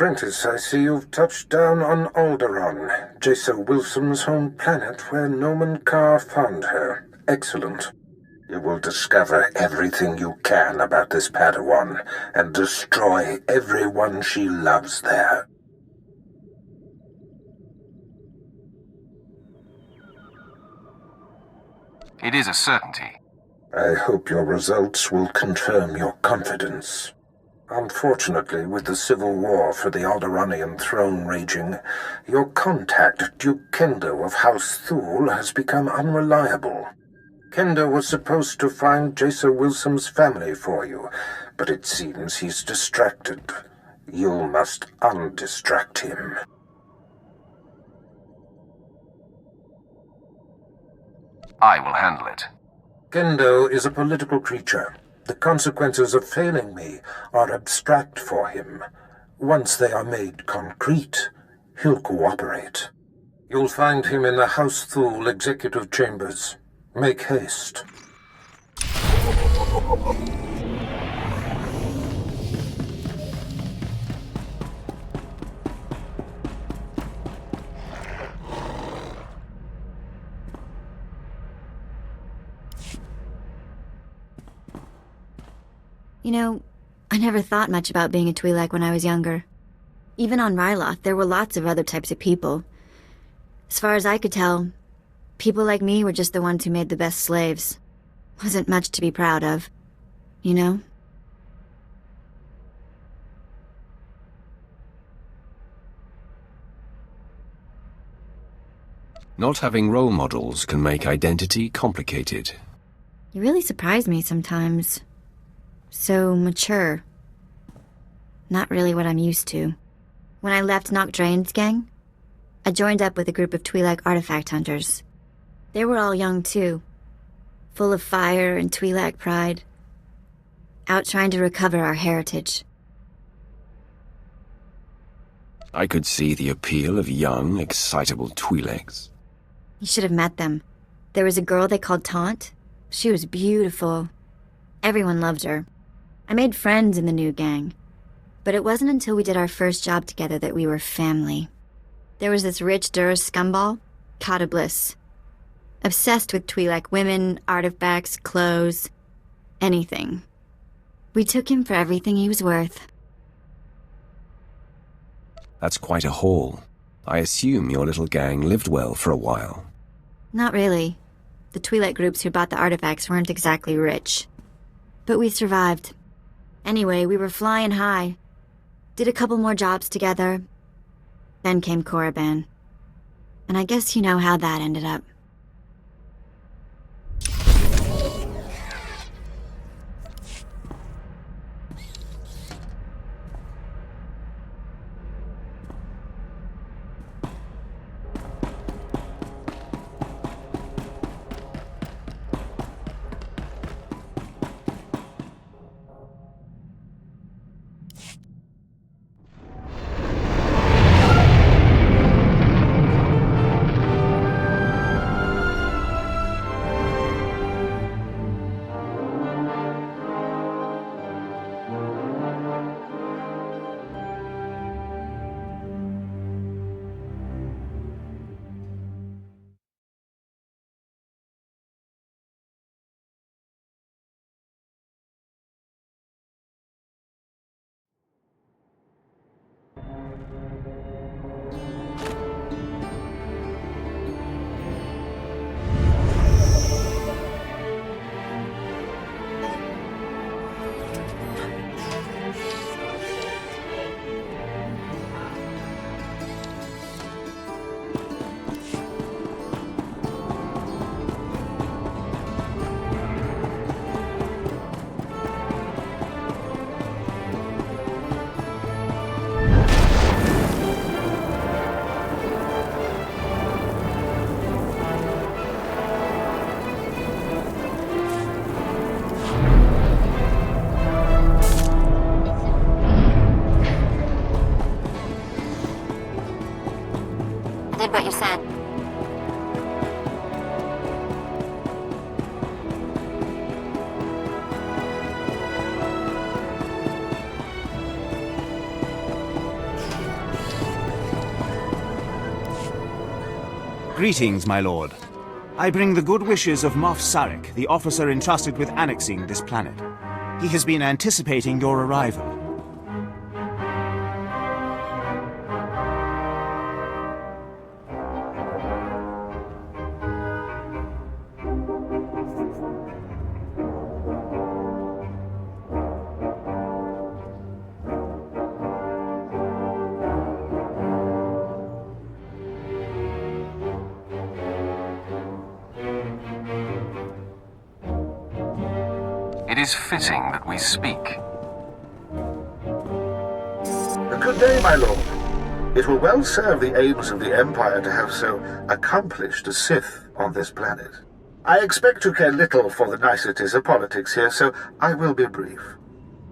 apprentice, I see you've touched down on Alderaan, Jason Wilson's home planet where Noman Carr found her. Excellent. You will discover everything you can about this Padawan and destroy everyone she loves there. It is a certainty. I hope your results will confirm your confidence. Unfortunately, with the civil war for the Alderaanian throne raging, your contact, Duke Kendo of House Thule, has become unreliable. Kendo was supposed to find Jason Wilson's family for you, but it seems he's distracted. You must undistract him. I will handle it. Kendo is a political creature. The consequences of failing me are abstract for him. Once they are made concrete, he'll cooperate. You'll find him in the House Thule executive chambers. Make haste. You know, I never thought much about being a Twi'lek when I was younger. Even on Ryloth, there were lots of other types of people. As far as I could tell, people like me were just the ones who made the best slaves. Wasn't much to be proud of, you know? Not having role models can make identity complicated. You really surprise me sometimes. So mature. Not really what I'm used to. When I left Noct Draen's gang, I joined up with a group of Twi'lek artifact hunters. They were all young too, full of fire and Twi'lek pride, out trying to recover our heritage. I could see the appeal of young, excitable Twi'leks. You should have met them. There was a girl they called Taunt. She was beautiful. Everyone loved her. I made friends in the new gang. But it wasn't until we did our first job together that we were family. There was this rich Dur scumball, Kata Bliss. Obsessed with Twi'lek women, artifacts, clothes, anything. We took him for everything he was worth. That's quite a haul. I assume your little gang lived well for a while. Not really. The Twi'lek groups who bought the artifacts weren't exactly rich. But we survived. Anyway, we were flying high. Did a couple more jobs together. Then came Korriban. And I guess you know how that ended up. Greetings, my lord. I bring the good wishes of Moff Sarek, the officer entrusted with annexing this planet. He has been anticipating your arrival. It is fitting that we speak. Good day, my lord. It will well serve the aims of the Empire to have so accomplished a Sith on this planet. I expect to care little for the niceties of politics here, so I will be brief.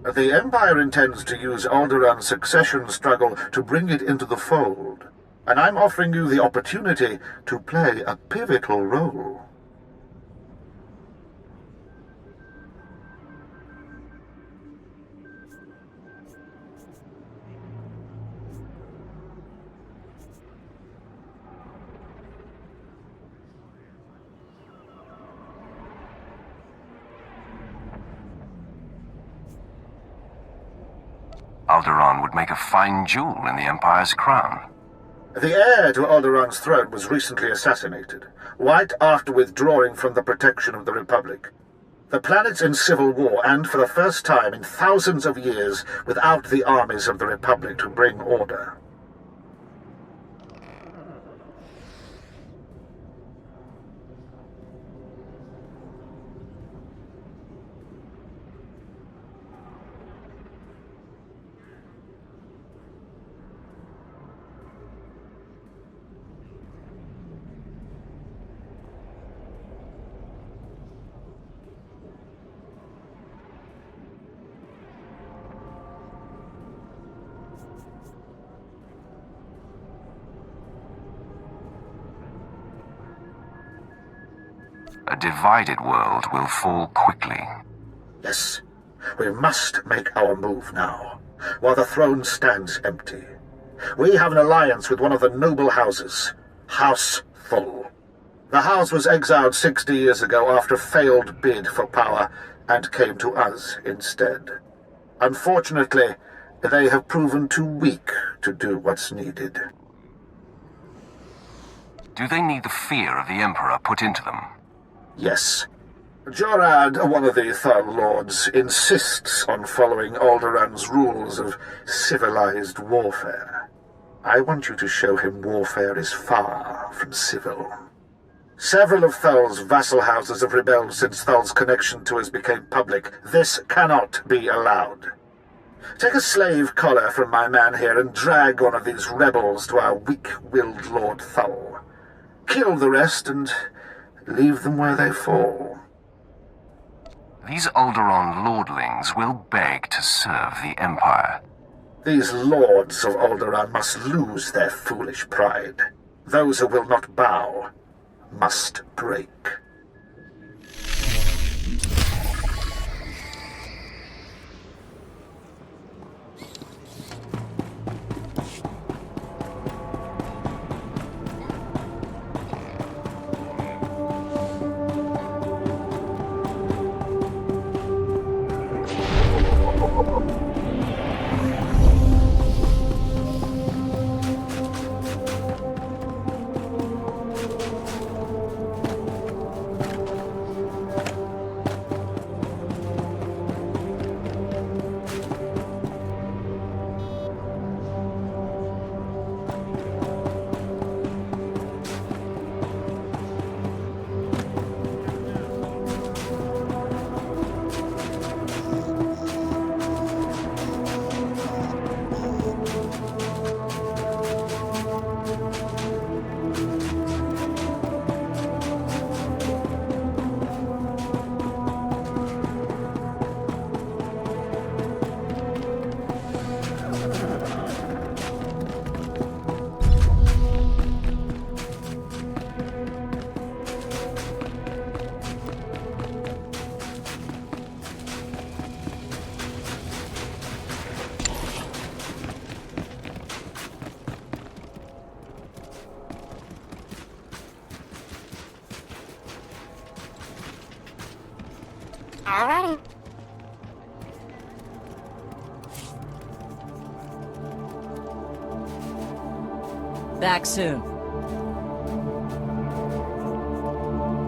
The Empire intends to use Alderaan's succession struggle to bring it into the fold, and I'm offering you the opportunity to play a pivotal role. Alderaan would make a fine jewel in the Empire's crown. The heir to Alderaan's throne was recently assassinated, right after withdrawing from the protection of the Republic. The planet's in civil war, and for the first time in thousands of years, without the armies of the Republic to bring order. A divided world will fall quickly. Yes, we must make our move now, while the throne stands empty. We have an alliance with one of the noble houses, House Thull. The house was exiled 60 years ago after a failed bid for power, and came to us instead. Unfortunately, they have proven too weak to do what's needed. Do they need the fear of the Emperor put into them? Yes. Jorad, one of the Thull Lords, insists on following Alderaan's rules of civilized warfare. I want you to show him warfare is far from civil. Several of Thull's vassal houses have rebelled since Thull's connection to us became public. This cannot be allowed. Take a slave collar from my man here and drag one of these rebels to our weak-willed Lord Thull. Kill the rest and leave them where they fall. These Alderaan lordlings will beg to serve the Empire. These lords of Alderaan must lose their foolish pride. Those who will not bow must break. Alrighty. Back soon.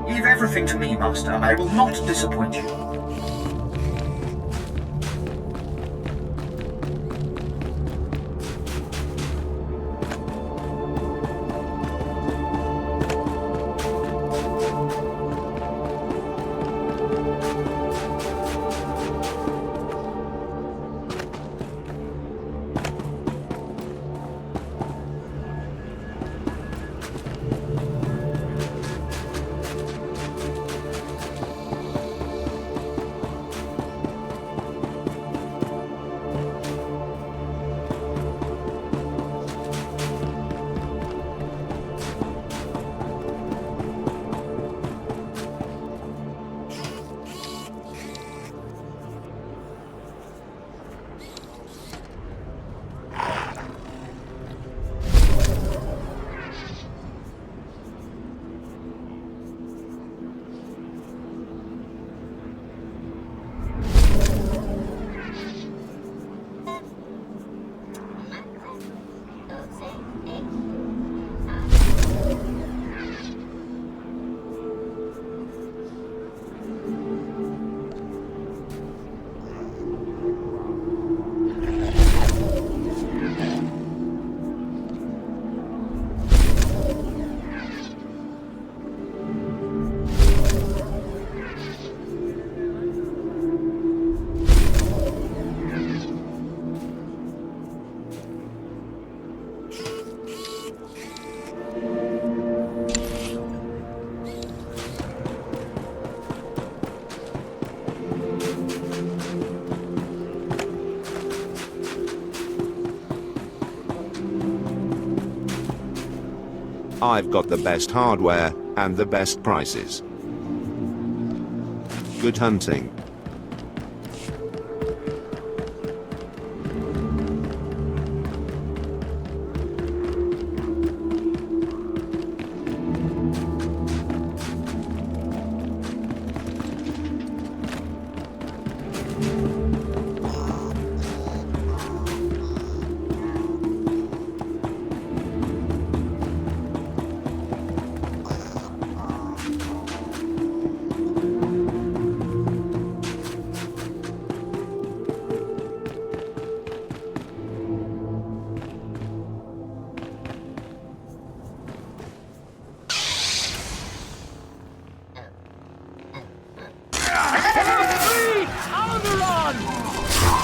Leave everything to me, Master. I will not disappoint you. I've got the best hardware and the best prices. Good hunting.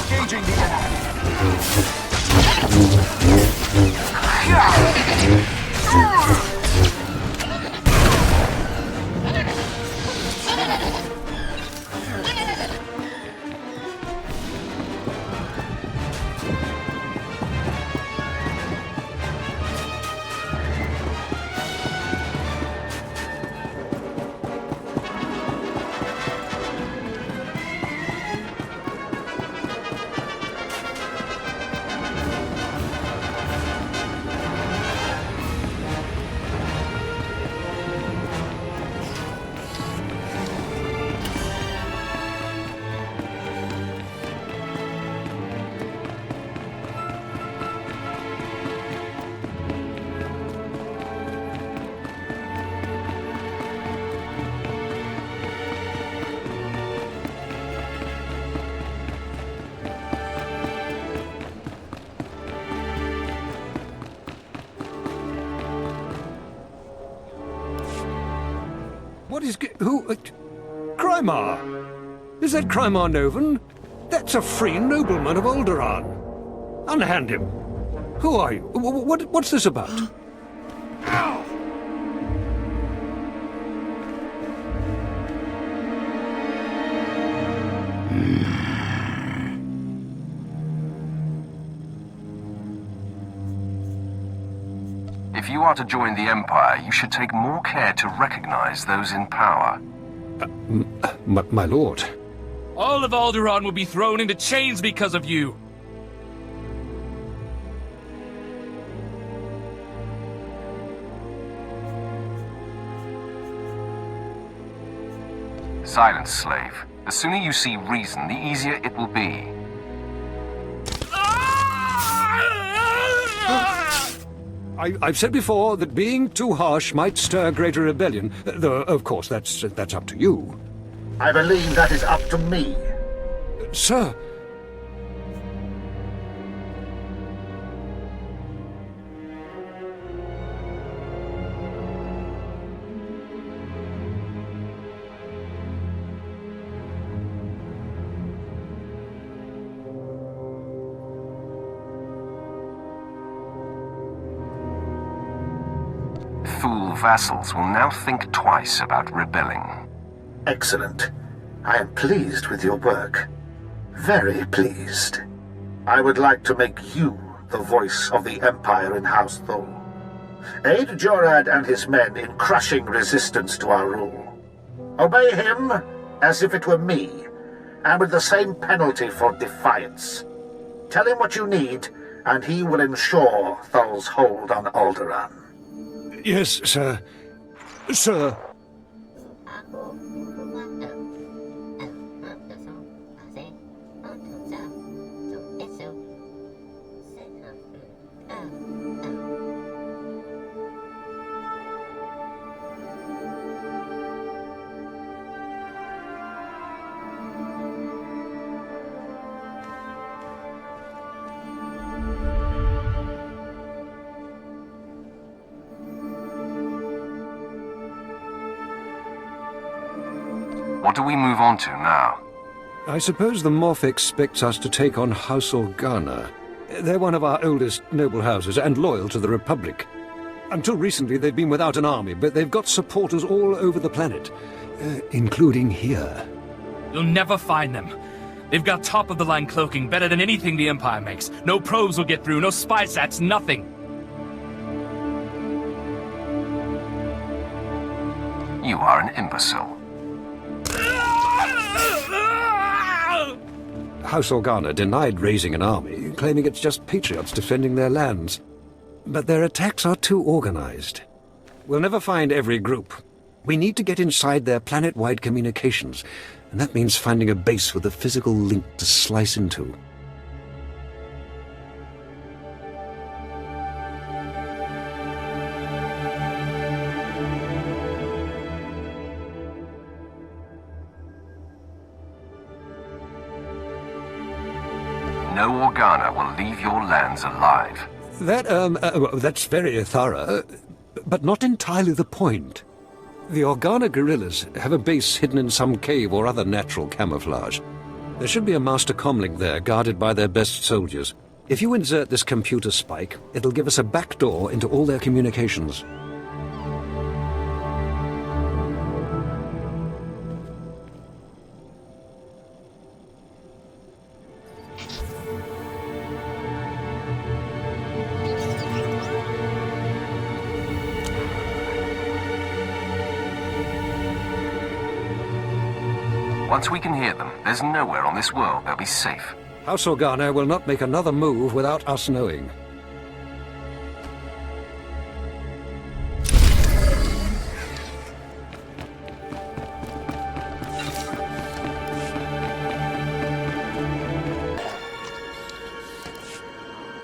Engaging the enemy. What is... who... Krymar? Is that Krymar Novan? That's a free nobleman of Alderaan. Unhand him. Who are you? What's this about? Ow! If you are to join the Empire, you should take more care to recognize those in power. My lord. All of Alderaan will be thrown into chains because of you. Silence, slave. The sooner you see reason, the easier it will be. I've said before that being too harsh might stir greater rebellion, though, of course, that's up to you. I believe that is up to me. Sir. Fool vassals will now think twice about rebelling. Excellent. I am pleased with your work. Very pleased. I would like to make you the voice of the Empire in House Thor. Aid Jorad and his men in crushing resistance to our rule. Obey him as if it were me, and with the same penalty for defiance. Tell him what you need, and he will ensure Thor's hold on Alderaan. Yes, sir. Sir. What do we move on to now? I suppose the Morph expects us to take on House Organa. They're one of our oldest noble houses and loyal to the Republic. Until recently, they've been without an army, but they've got supporters all over the planet, including here. You'll never find them. They've got top-of-the-line cloaking better than anything the Empire makes. No probes will get through, no spy sats, nothing. You are an imbecile. House Organa denied raising an army, claiming it's just patriots defending their lands. But their attacks are too organized. We'll never find every group. We need to get inside their planet-wide communications, and that means finding a base with a physical link to slice into. No Organa will leave your lands alive. That's very thorough, but not entirely the point. The Organa guerrillas have a base hidden in some cave or other natural camouflage. There should be a master comlink there, guarded by their best soldiers. If you insert this computer spike, it'll give us a backdoor into all their communications. Once we can hear them, there's nowhere on this world they'll be safe. House Organa will not make another move without us knowing.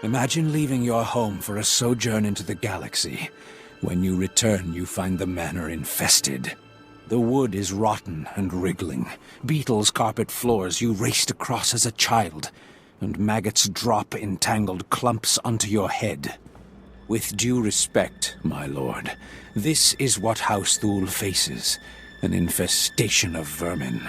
Imagine leaving your home for a sojourn into the galaxy. When you return, you find the manor infested. The wood is rotten and wriggling. Beetles carpet floors you raced across as a child, and maggots drop in tangled clumps onto your head. With due respect, my lord, this is what House Thule faces, an infestation of vermin.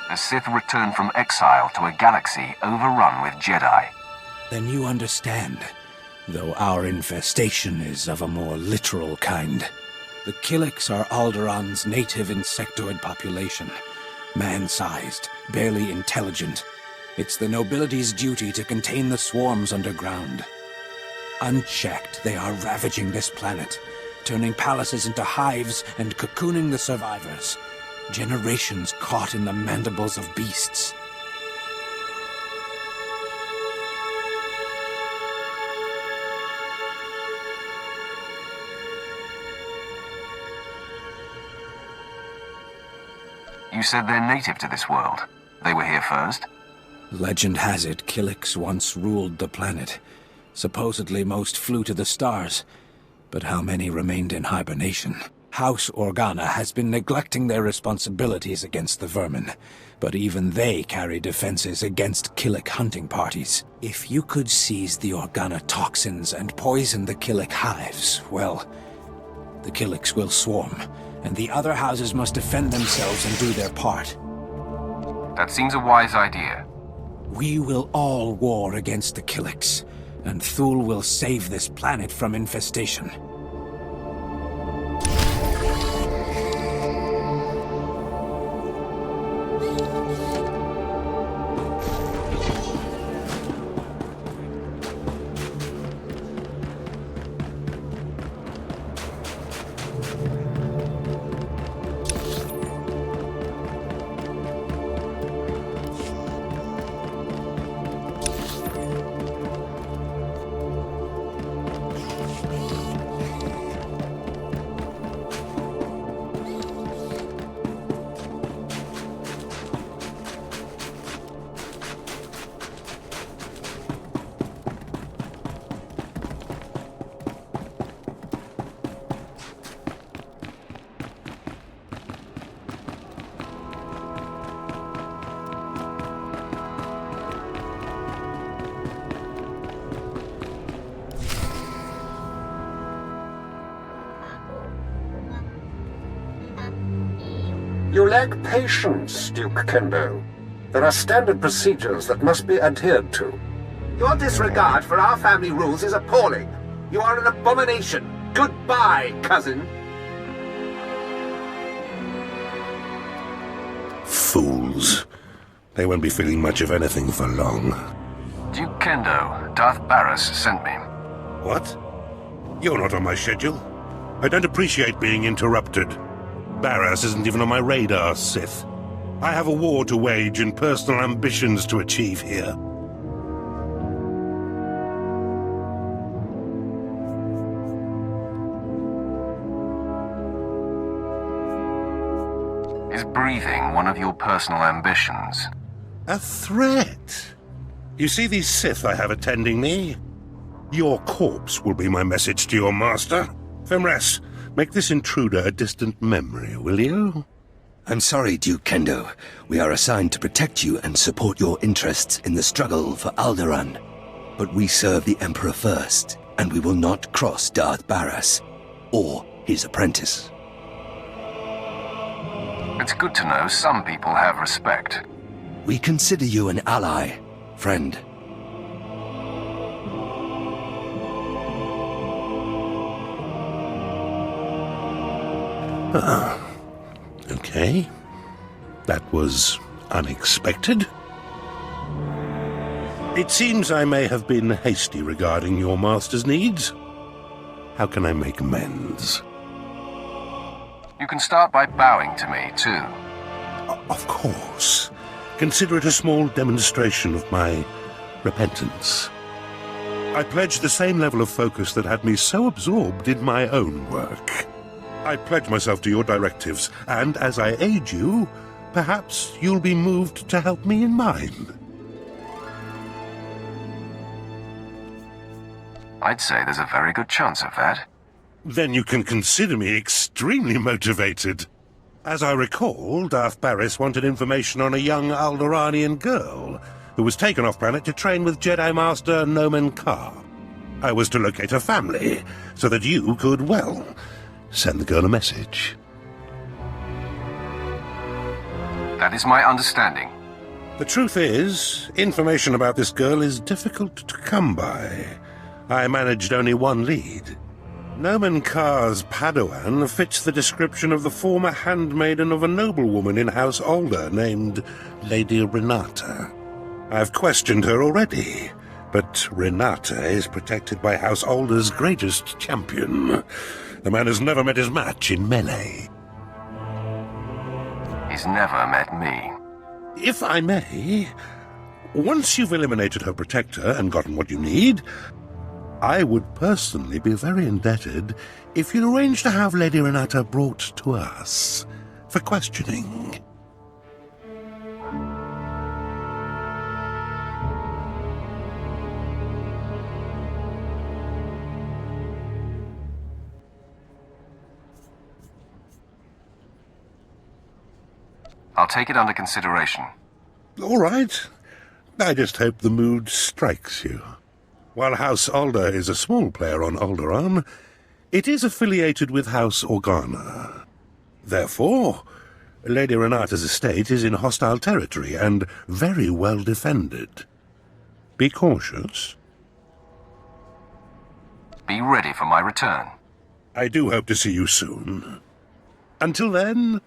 The Sith return from exile to a galaxy overrun with Jedi. Then you understand, though our infestation is of a more literal kind. The Killiks are Alderaan's native insectoid population. Man-sized, barely intelligent. It's the nobility's duty to contain the swarms underground. Unchecked, they are ravaging this planet, turning palaces into hives and cocooning the survivors. Generations caught in the mandibles of beasts. You said they're native to this world. They were here first? Legend has it Killiks once ruled the planet. Supposedly most flew to the stars, but how many remained in hibernation? House Organa has been neglecting their responsibilities against the vermin, but even they carry defenses against Killik hunting parties. If you could seize the Organa toxins and poison the Killik hives, well, the Killiks will swarm, and the other houses must defend themselves and do their part. That seems a wise idea. We will all war against the Killiks, and Thule will save this planet from infestation. You lack patience, Duke Kendo. There are standard procedures that must be adhered to. Your disregard for our family rules is appalling. You are an abomination. Goodbye, cousin. Fools. They won't be feeling much of anything for long. Duke Kendo, Darth Barras sent me. What? You're not on my schedule. I don't appreciate being interrupted. Barras isn't even on my radar, Sith. I have a war to wage and personal ambitions to achieve here. Is breathing one of your personal ambitions? A threat? You see these Sith I have attending me? Your corpse will be my message to your master. Femres, make this intruder a distant memory, will you? I'm sorry, Duke Kendo. We are assigned to protect you and support your interests in the struggle for Alderaan. But we serve the Emperor first, and we will not cross Darth Barras or his apprentice. It's good to know some people have respect. We consider you an ally, friend. Okay. That was unexpected. It seems I may have been hasty regarding your master's needs. How can I make amends? You can start by bowing to me, too. Of course. Consider it a small demonstration of my repentance. I pledge the same level of focus that had me so absorbed in my own work. I pledge myself to your directives, and as I aid you, perhaps you'll be moved to help me in mine. I'd say there's a very good chance of that. Then you can consider me extremely motivated. As I recall, Darth Barras wanted information on a young Alderaanian girl who was taken off-planet to train with Jedi Master Nomen Ka. I was to locate her family, so that you could, well, send the girl a message. That is my understanding. The truth is, information about this girl is difficult to come by. I managed only one lead. Nomen Carr's Padawan fits the description of the former handmaiden of a noblewoman in House Alder named Lady Renata. I've questioned her already, but Renata is protected by House Alder's greatest champion. The man has never met his match in melee. He's never met me. If I may, once you've eliminated her protector and gotten what you need, I would personally be very indebted if you'd arrange to have Lady Renata brought to us for questioning. I'll take it under consideration. All right. I just hope the mood strikes you. While House Alder is a small player on Alderaan, it is affiliated with House Organa. Therefore, Lady Renata's estate is in hostile territory and very well defended. Be cautious. Be ready for my return. I do hope to see you soon. Until then...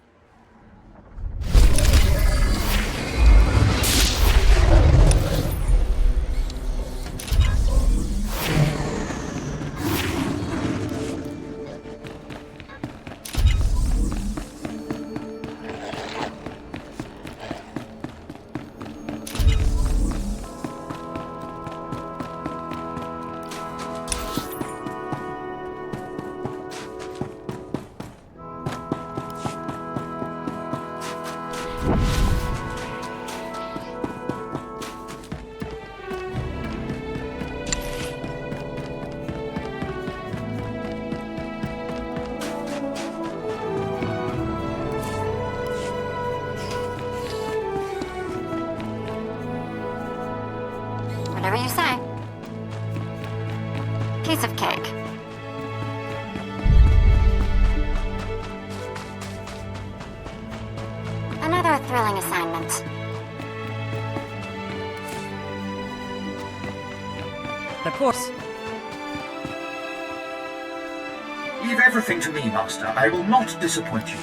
Whatever you say. Piece of cake. Another thrilling assignment. Of course. Leave everything to me, Master. I will not disappoint you.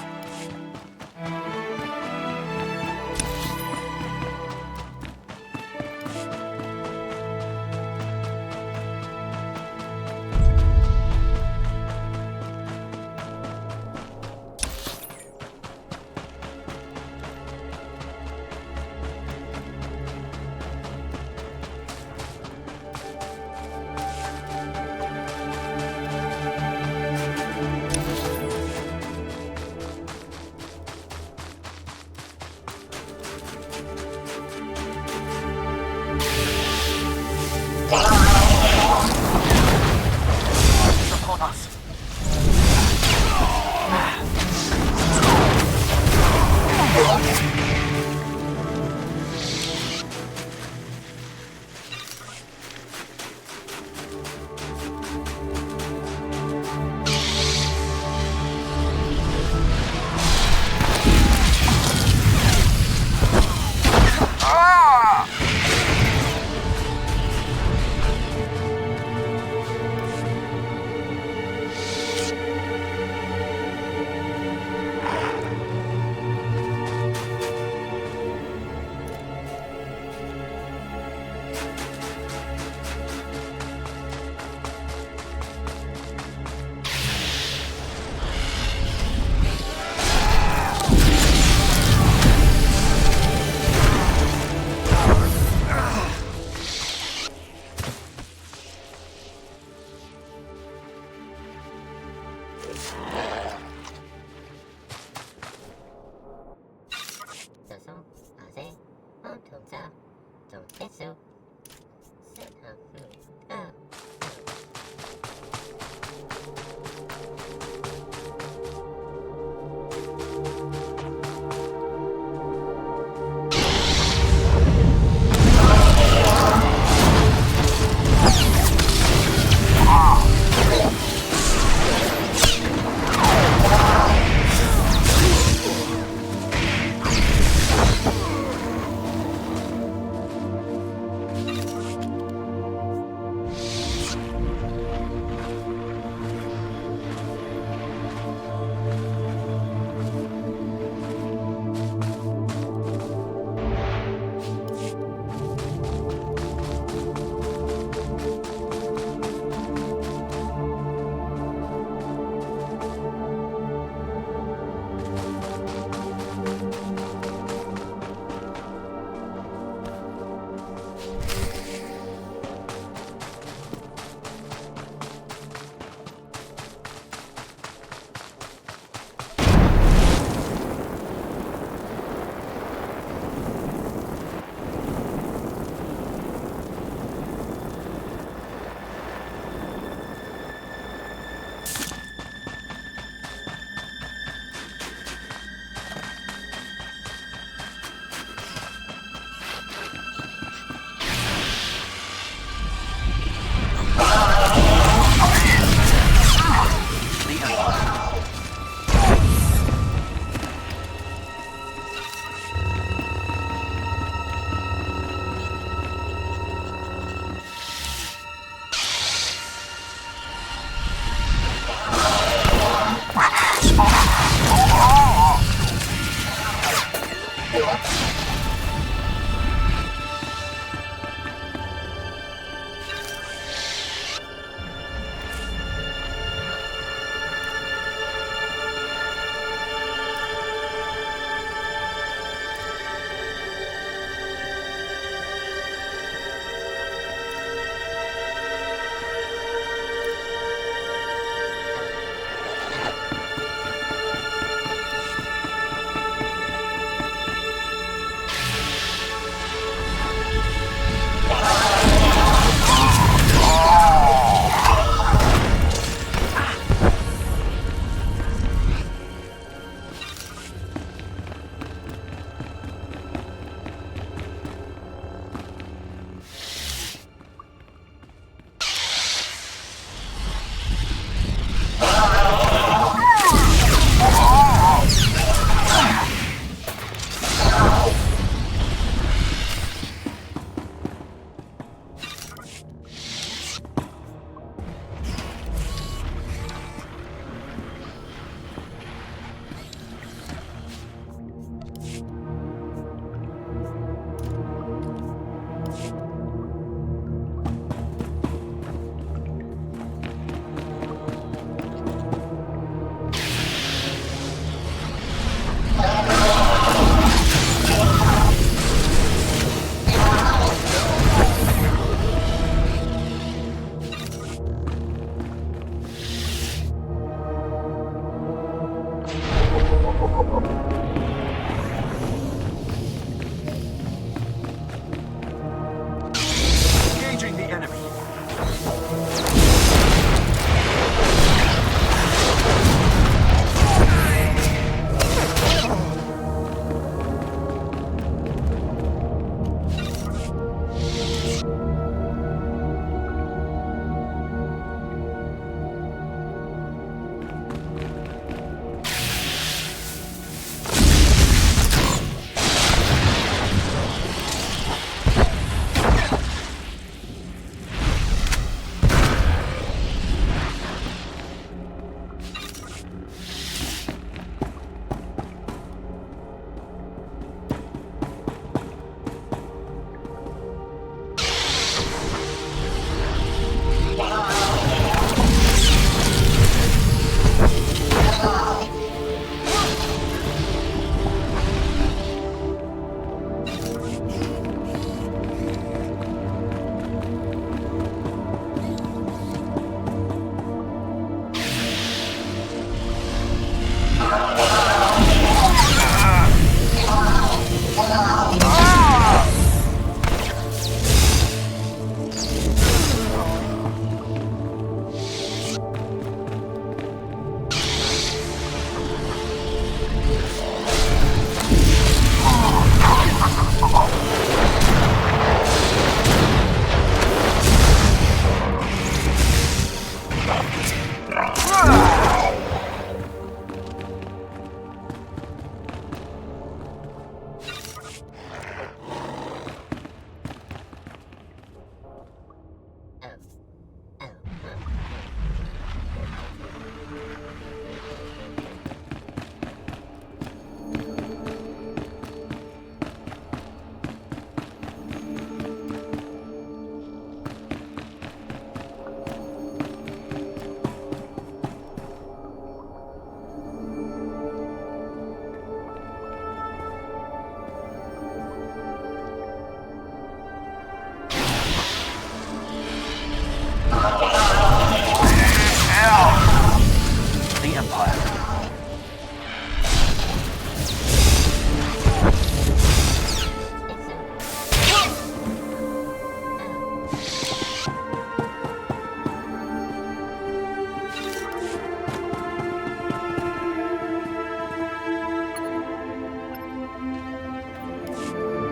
Support us.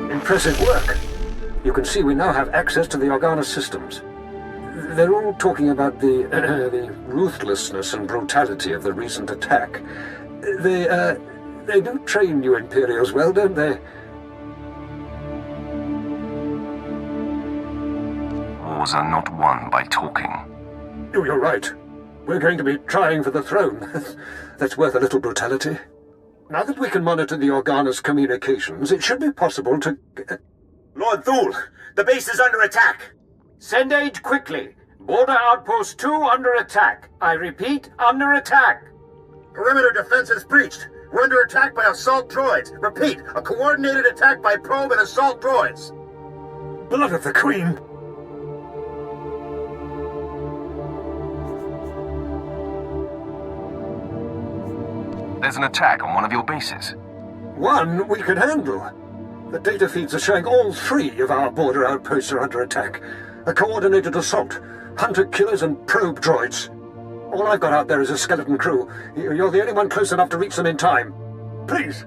Impressive work. You can see we now have access to the Organa systems. They're all talking about the ruthlessness and brutality of the recent attack. They do train you Imperials well, don't they? Wars are not won by talking. Oh, you're right. We're going to be trying for the throne. That's worth a little brutality. Now that we can monitor the Organa's communications, it should be possible to... Lord Thule, the base is under attack. Send aid quickly. Border Outpost 2 under attack. I repeat, under attack. Perimeter defense is breached. We're under attack by assault droids. Repeat, a coordinated attack by probe and assault droids. Blood of the Queen. There's an attack on one of your bases. One we can handle. The data feeds are showing all 3 of our border outposts are under attack. A coordinated assault, hunter-killers and probe droids. All I've got out there is a skeleton crew. You're the only one close enough to reach them in time. Please,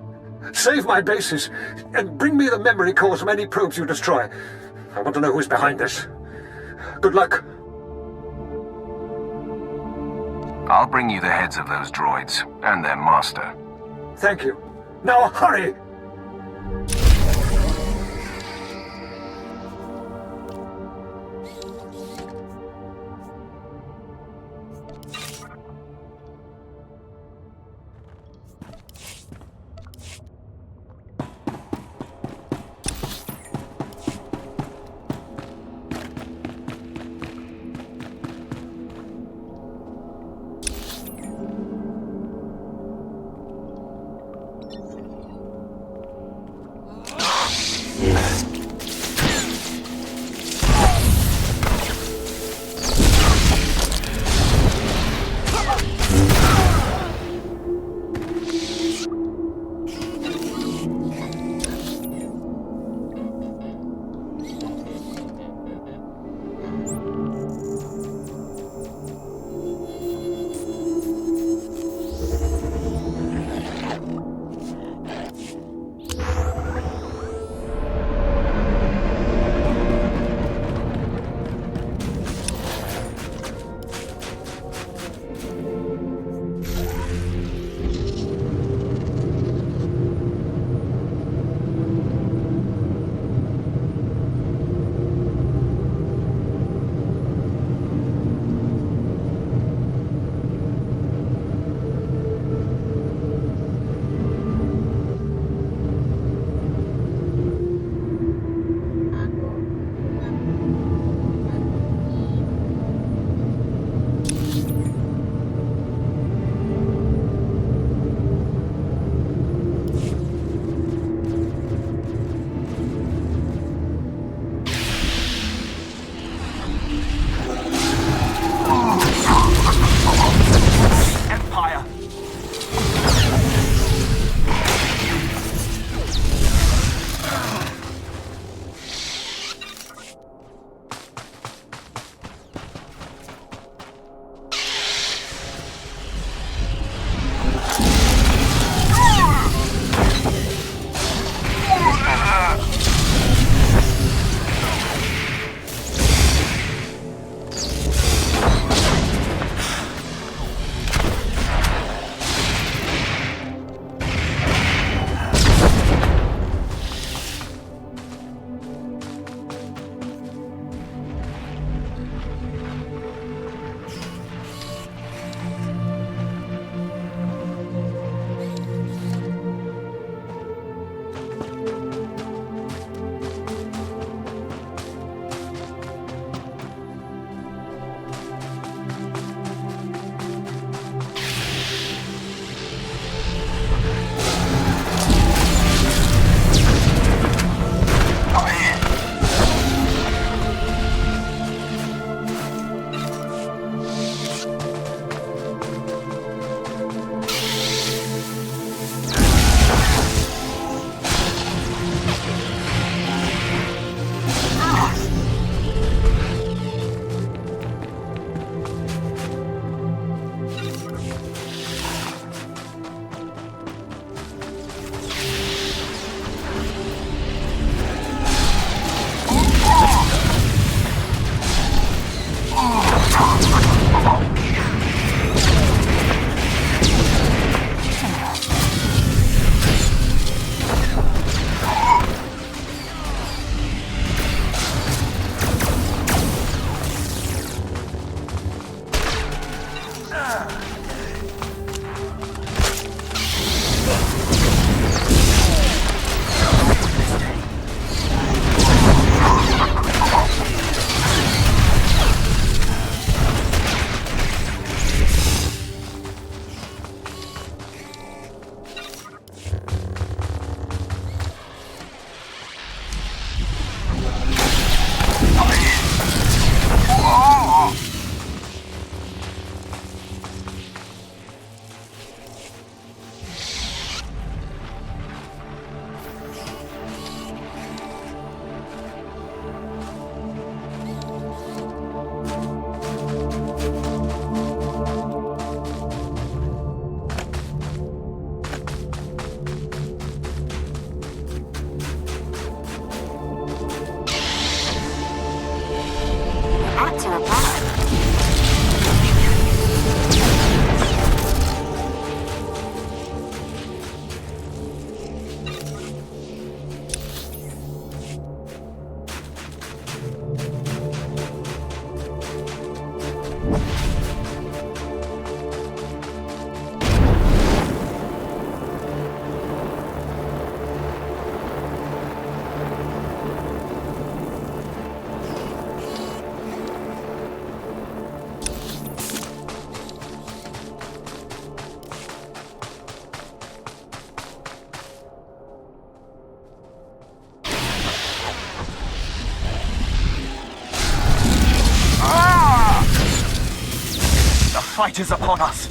save my bases, and bring me the memory cores from any probes you destroy. I want to know who's behind this. Good luck. I'll bring you the heads of those droids, and their master. Thank you. Now hurry! night is upon us.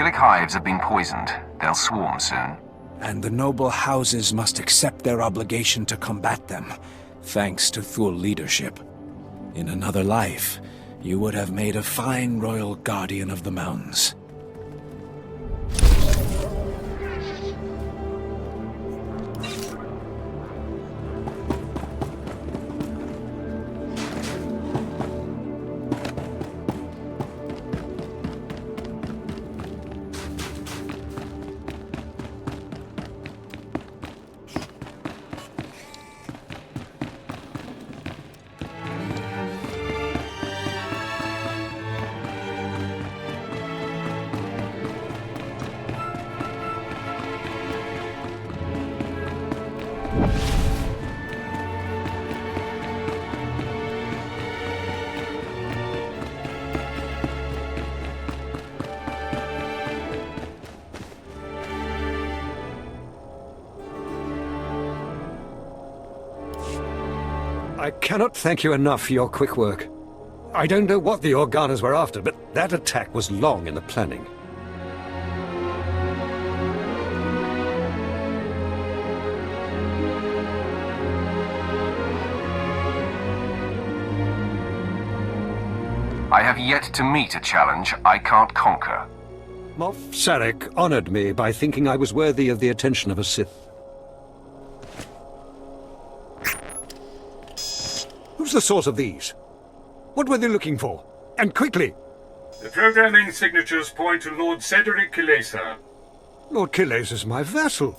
Killick hives have been poisoned. They'll swarm soon. And the noble houses must accept their obligation to combat them, thanks to Thule leadership. In another life, you would have made a fine royal guardian of the mountains. I cannot thank you enough for your quick work. I don't know what the Organas were after, but that attack was long in the planning. I have yet to meet a challenge I can't conquer. Moff Sarek honored me by thinking I was worthy of the attention of a Sith. Who's the source of these? What were they looking for? And quickly! The programming signatures point to Lord Cedric Kilesa. Lord Kilesa is my vassal.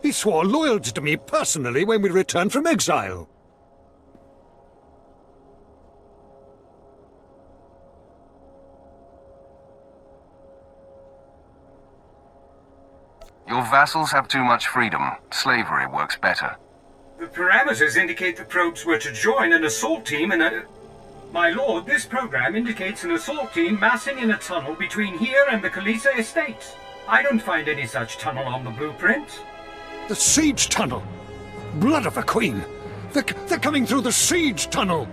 He swore loyalty to me personally when we returned from exile. Your vassals have too much freedom. Slavery works better. The parameters indicate the probes were to join an assault team in a... My lord, this program indicates an assault team massing in a tunnel between here and the Kilesa estates. I don't find any such tunnel on the blueprint. The siege tunnel! Blood of a queen! They're coming through the siege tunnel!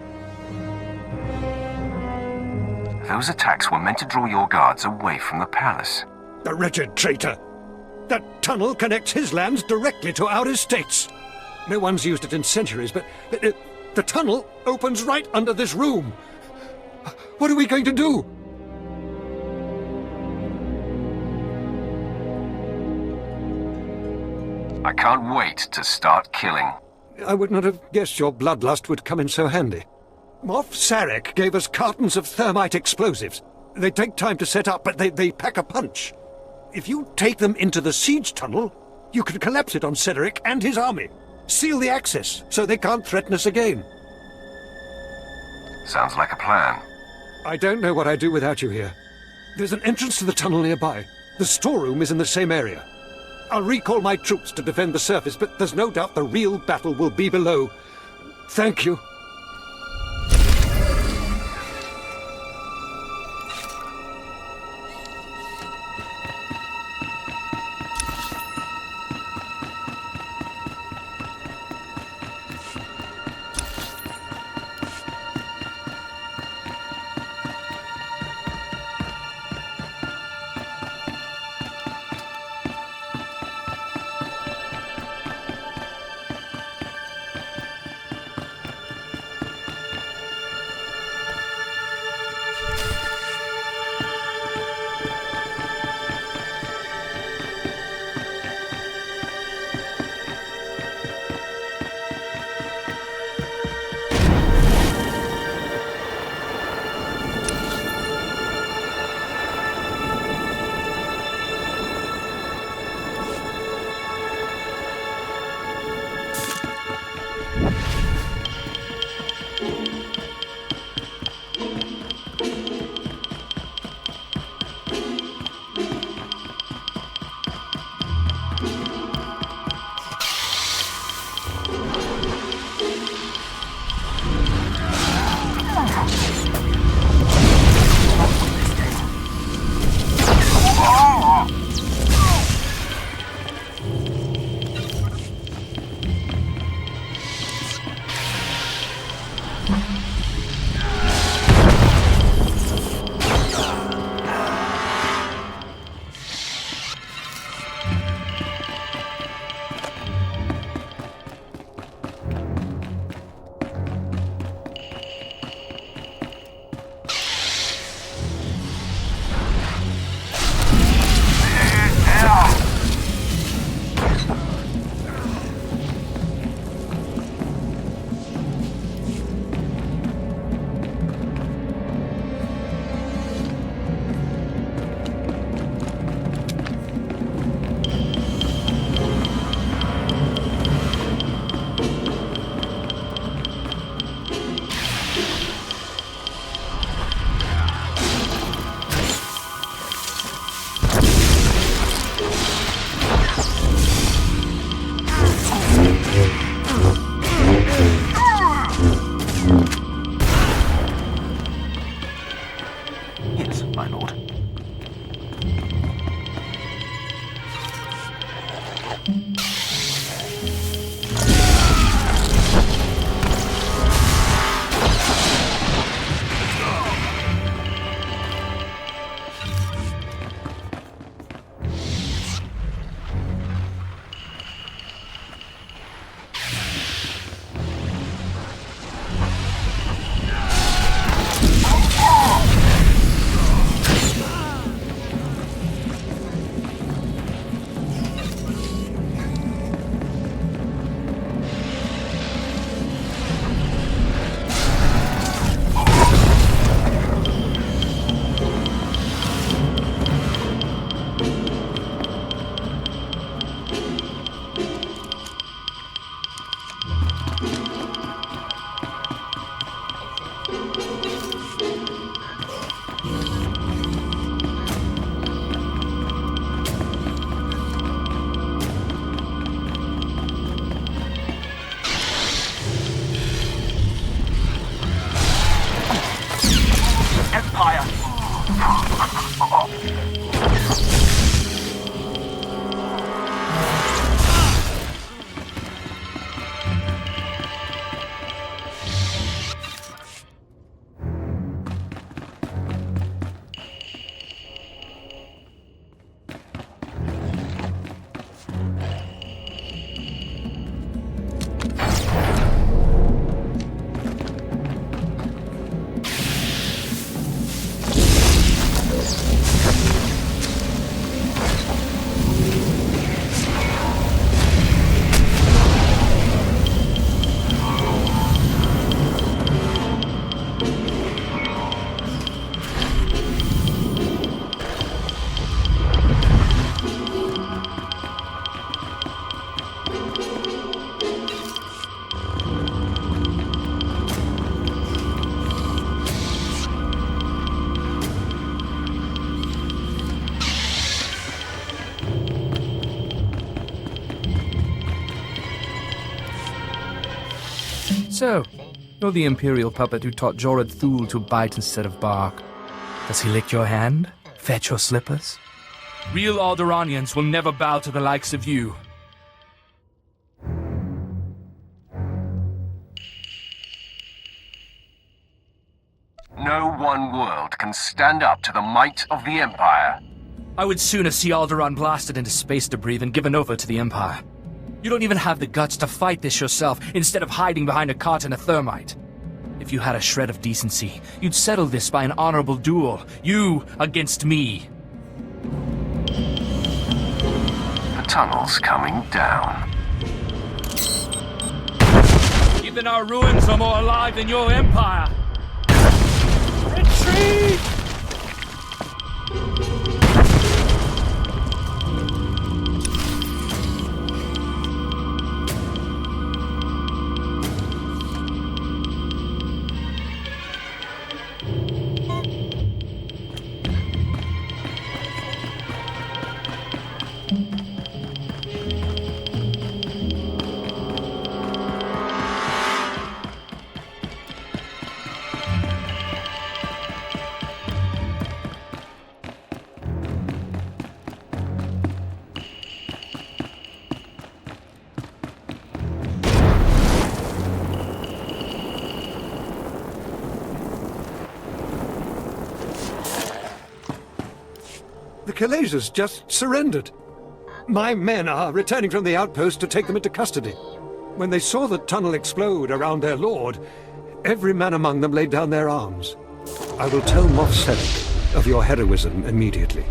Those attacks were meant to draw your guards away from the palace. The wretched traitor! That tunnel connects his lands directly to our estates. No one's used it in centuries, but the tunnel opens right under this room. What are we going to do? I can't wait to start killing. I would not have guessed your bloodlust would come in so handy. Moff Sarek gave us cartons of thermite explosives. They take time to set up, but they pack a punch. If you take them into the siege tunnel, you can collapse it on Cedric and his army. Seal the access, so they can't threaten us again. Sounds like a plan. I don't know what I'd do without you here. There's an entrance to the tunnel nearby. The storeroom is in the same area. I'll recall my troops to defend the surface, but there's no doubt the real battle will be below. Thank you. Empire! So, you're the Imperial puppet who taught Jorad Thul to bite instead of bark. Does he lick your hand? Fetch your slippers? Real Alderaanians will never bow to the likes of you. No one world can stand up to the might of the Empire. I would sooner see Alderaan blasted into space debris than given over to the Empire. You don't even have the guts to fight this yourself, instead of hiding behind a cart and a thermite. If you had a shred of decency, you'd settle this by an honorable duel. You against me. The tunnel's coming down. Even our ruins are more alive than your Empire. Retreat! The Kalazes just surrendered. My men are returning from the outpost to take them into custody. When they saw the tunnel explode around their lord, every man among them laid down their arms. I will tell Moff Sarek of your heroism immediately.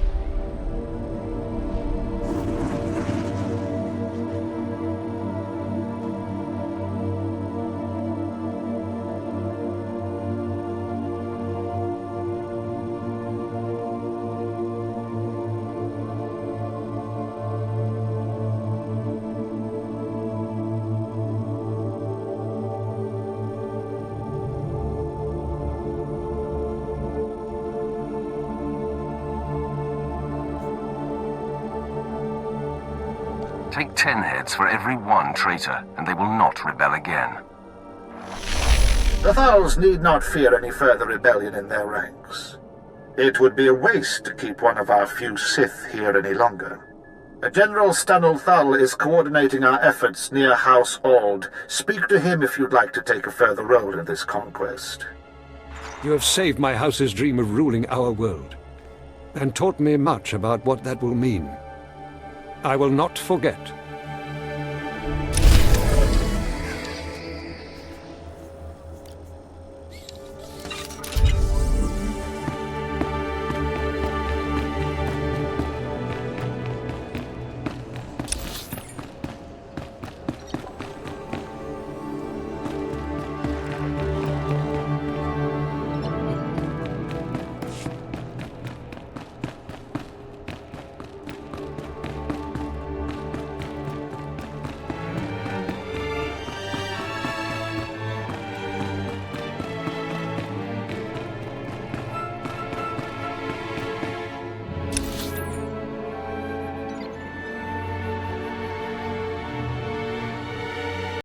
Take 10 heads for every one traitor, and they will not rebel again. The Thals need not fear any further rebellion in their ranks. It would be a waste to keep one of our few Sith here any longer. General Stanul Thal is coordinating our efforts near House Ald. Speak to him if you'd like to take a further role in this conquest. You have saved my house's dream of ruling our world, and taught me much about what that will mean. I will not forget.